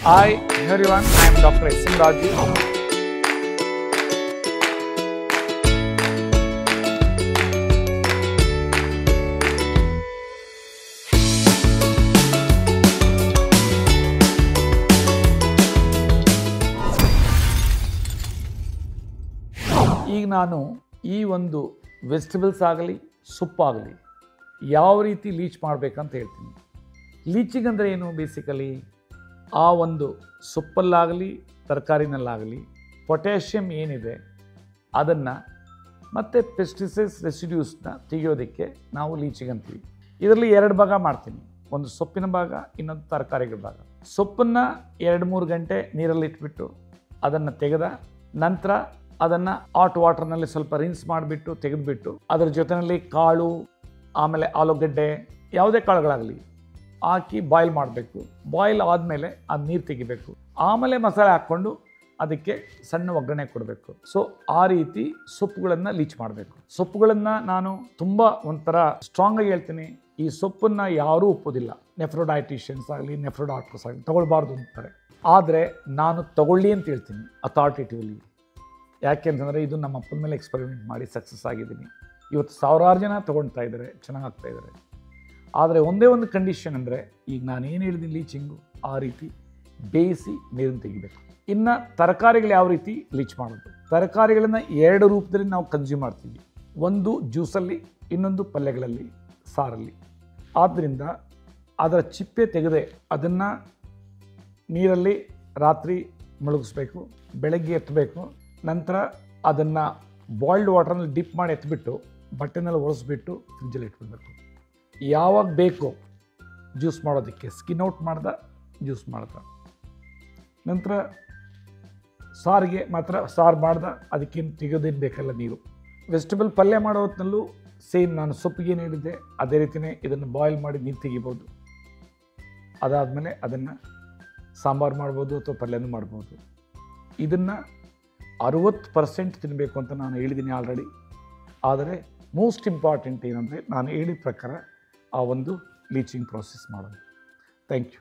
Hi everyone, I am Dr. S.M. Raju. ಈಗ ನಾನು ಈ ಒಂದು ವೆಜಿಟೇಬಲ್ಸ್ ಆಗಲಿ ಸೊಪ್ಪಾಗಲಿ ಯಾವ ರೀತಿ ಲೀಚ್ ಮಾಡಬೇಕಂತ ಹೇಳ್ತೀನಿ. ಲೀಚಿಂಗ್ ಅಂದರೆ ಏನು? ಬೇಸಿಕಲಿ ಆ ಒಂದು ಸೊಪ್ಪಲ್ಲಾಗಲಿ ತರಕಾರಿನಲ್ಲಾಗಲಿ ಪೊಟ್ಯಾಷಿಯಮ್ ಏನಿದೆ ಅದನ್ನು ಮತ್ತು ಪೆಸ್ಟಿಸೈಡ್ಸ್ ರೆಸಿಡ್ಯೂಸ್ನ ತೆಗೆಯೋದಕ್ಕೆ ನಾವು ಲೀಚಿಂಗ್ ಅಂತೀವಿ. ಇದರಲ್ಲಿ ಎರಡು ಭಾಗ ಮಾಡ್ತೀನಿ, ಒಂದು ಸೊಪ್ಪಿನ ಭಾಗ, ಇನ್ನೊಂದು ತರಕಾರಿಗಳ ಭಾಗ. ಸೊಪ್ಪನ್ನು 2-3 ಗಂಟೆ ನೀರಲ್ಲಿ ಇಟ್ಬಿಟ್ಟು ಅದನ್ನು ತೆಗೆದ ನಂತರ ಅದನ್ನು ಹಾಟ್ ವಾಟರ್ನಲ್ಲಿ ಸ್ವಲ್ಪ ರಿನ್ಸ್ ಮಾಡಿಬಿಟ್ಟು ತೆಗೆದುಬಿಟ್ಟು ಅದರ ಜೊತೆಯಲ್ಲಿ ಕಾಳು ಆಮೇಲೆ ಆಲೂಗಡ್ಡೆ ಯಾವುದೇ ಕಾಳುಗಳಾಗಲಿ ಹಾಕಿ ಬಾಯ್ಲ್ ಮಾಡಬೇಕು. ಬಾಯ್ಲ್ ಆದಮೇಲೆ ಅದು ನೀರು ತೆಗಿಬೇಕು. ಆಮೇಲೆ ಮಸಾಲೆ ಹಾಕ್ಕೊಂಡು ಅದಕ್ಕೆ ಸಣ್ಣ ಒಗ್ಗರಣೆ ಕೊಡಬೇಕು. ಸೊ ಆ ರೀತಿ ಸೊಪ್ಪುಗಳನ್ನು ಲೀಚ್ ಮಾಡಬೇಕು. ಸೊಪ್ಪುಗಳನ್ನು ನಾನು ತುಂಬ ಒಂಥರ ಸ್ಟ್ರಾಂಗಾಗಿ ಹೇಳ್ತೀನಿ, ಈ ಸೊಪ್ಪನ್ನು ಯಾರೂ ಒಪ್ಪೋದಿಲ್ಲ. ನೆಫ್ರೋಡೈಟಿಷಿಯನ್ಸ್ ಆಗಲಿ ನೆಫ್ರೋಡಾಕ್ಟರ್ಸ್ ಆಗಲಿ ತೊಗೊಳ್ಬಾರ್ದು ಅಂತಾರೆ. ಆದರೆ ನಾನು ತಗೊಳ್ಳಿ ಅಂತ ಹೇಳ್ತೀನಿ ಅಥಾರಿಟೇಟಿವ್ಲಿ. ಯಾಕೆ ಅಂತಂದರೆ ಇದು ನಮ್ಮ ಅಪ್ಪನ ಮೇಲೆ ಎಕ್ಸ್ಪೆರಿಮೆಂಟ್ ಮಾಡಿ ಸಕ್ಸಸ್ ಆಗಿದ್ದೀನಿ. ಇವತ್ತು ಸಾವಿರಾರು ಜನ ತೊಗೊಳ್ತಾ ಇದ್ದಾರೆ, ಚೆನ್ನಾಗಿ ಆಗ್ತಾಯಿದ್ದಾರೆ. ಆದರೆ ಒಂದೇ ಒಂದು ಕಂಡೀಷನ್ ಅಂದರೆ, ಈಗ ನಾನು ಏನು ಹೇಳಿದ್ದೀನಿ ಲೀಚಿಂಗು ಆ ರೀತಿ ಬೇಯಿಸಿ ನೀರನ್ನು ತೆಗಿಬೇಕು. ಇನ್ನು ತರಕಾರಿಗಳು ಯಾವ ರೀತಿ ಲೀಚ್ ಮಾಡೋದು? ತರಕಾರಿಗಳನ್ನು 2 ರೂಪದಲ್ಲಿ ನಾವು ಕನ್ಸ್ಯೂಮ್ ಮಾಡ್ತೀವಿ. ಒಂದು ಜ್ಯೂಸಲ್ಲಿ, ಇನ್ನೊಂದು ಪಲ್ಯಗಳಲ್ಲಿ, ಸಾರಲ್ಲಿ. ಆದ್ದರಿಂದ ಅದರ ಚಿಪ್ಪೆ ತೆಗೆದೆ ಅದನ್ನು ನೀರಲ್ಲಿ ರಾತ್ರಿ ಮುಳುಗಿಸ್ಬೇಕು, ಬೆಳಗ್ಗೆ ಎತ್ತಬೇಕು. ನಂತರ ಅದನ್ನು ಬಾಯ್ಲ್ಡ್ ವಾಟರ್ನಲ್ಲಿ ಡಿಪ್ ಮಾಡಿ ಎತ್ಬಿಟ್ಟು ಬಟ್ಟೆನಲ್ಲಿ ಒರೆಸ್ಬಿಟ್ಟು ಫ್ರಿಜ್ಜಲ್ಲಿ ಇಟ್ಬಿಡ್ಬೇಕು. ಯಾವಾಗ ಬೇಕೋ ಜ್ಯೂಸ್ ಮಾಡೋದಕ್ಕೆ ಸ್ಕಿನ್ ಔಟ್ ಮಾಡ್ದ ಜ್ಯೂಸ್ ಮಾಡ್ದ. ನಂತರ ಸಾರಿಗೆ ಮಾತ್ರ ಸಾರು ಮಾಡ್ದ, ಅದಕ್ಕೇನು ತೆಗೆಯೋದೇನು ಬೇಕಲ್ಲ ನೀರು. ವೆಜಿಟೇಬಲ್ ಪಲ್ಯ ಮಾಡೋ ಹೊತ್ತಿನಲ್ಲೂ ಸೇಮ್ ನಾನು ಸೊಪ್ಪಿಗೆ ಏನು ಹೇಳಿದ್ದೆ ಅದೇ ರೀತಿಯೇ ಇದನ್ನು ಬಾಯ್ಲ್ ಮಾಡಿ ನೀರು ತೆಗಿಬೋದು. ಅದಾದಮೇಲೆ ಅದನ್ನು ಸಾಂಬಾರು ಮಾಡ್ಬೋದು ಅಥವಾ ಪಲ್ಯನೂ ಮಾಡ್ಬೋದು. ಇದನ್ನು 60% ತಿನ್ನಬೇಕು ಅಂತ ನಾನು ಹೇಳಿದ್ದೀನಿ ಆಲ್ರೆಡಿ. ಆದರೆ ಮೋಸ್ಟ್ ಇಂಪಾರ್ಟೆಂಟ್ ಏನಂದರೆ ನಾನು ಹೇಳಿದ ಪ್ರಕಾರ ಆ ಒಂದು ಲೀಚಿಂಗ್ ಪ್ರೋಸೆಸ್ ಮಾಡೋದು. Thank you.